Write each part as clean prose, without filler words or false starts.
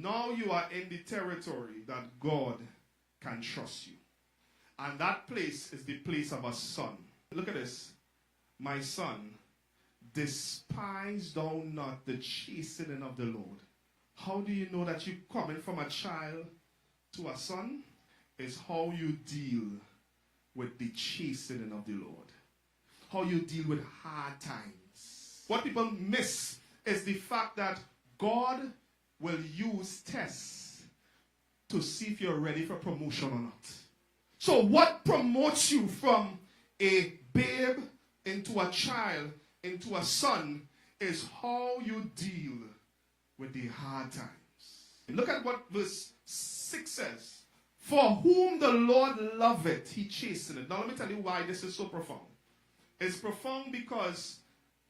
now you are in the territory that God can trust you. And that place is the place of a son. Look at this. My son, despise thou not the chastening of the Lord. How do you know that you're coming from a child to a son? Is how you deal with the chastening of the Lord. How you deal with hard times. What people miss is the fact that God will use tests to see if you're ready for promotion or not. So what promotes you from a babe into a child, into a son, is how you deal with the hard times. Look at what verse 6 says. For whom the Lord loveth, he chasteneth. Now let me tell you why this is so profound. It's profound because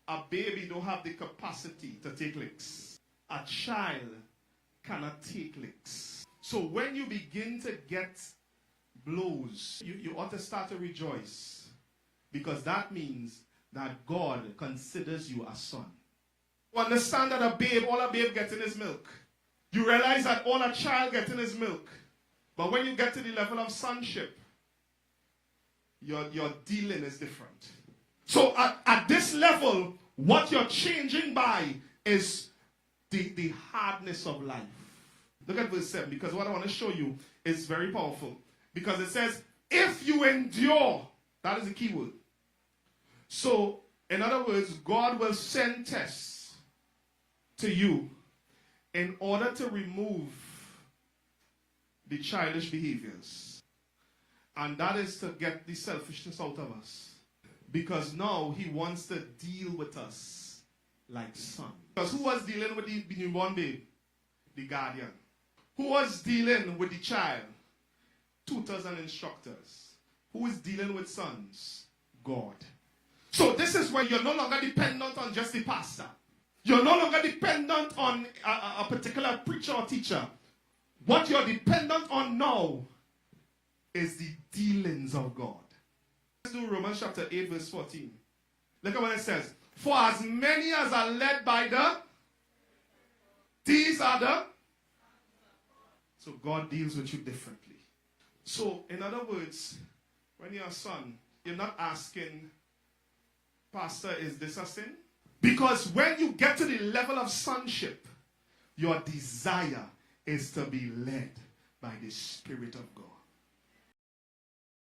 a baby don't have the capacity to take licks. A child cannot take licks. So when you begin to get blows, you ought to start to rejoice. Because that means that God considers you a son. You understand that all a babe getting is milk. You realize that all a child getting is milk. But when you get to the level of sonship, your dealing is different. So at this level, what you're changing by is the hardness of life. Look at verse 7, because what I want to show you is very powerful. Because it says, if you endure, that is the key word. So, in other words, God will send tests to you in order to remove the childish behaviors. And that is to get the selfishness out of us. Because now he wants to deal with us like sons. Because who was dealing with the newborn babe? The guardian. Who was dealing with the child? Tutors and instructors. Who is dealing with sons? God. So this is where you're no longer dependent on just the pastor. You're no longer dependent on a particular preacher or teacher. What you're dependent on now is the dealings of God. Let's do Romans chapter 8 verse 14. Look at what it says. For as many as are led by these are the... So God deals with you differently. So in other words, when you're a son, you're not asking, Pastor, is this a sin? Because when you get to the level of sonship, your desire is to be led by the Spirit of God.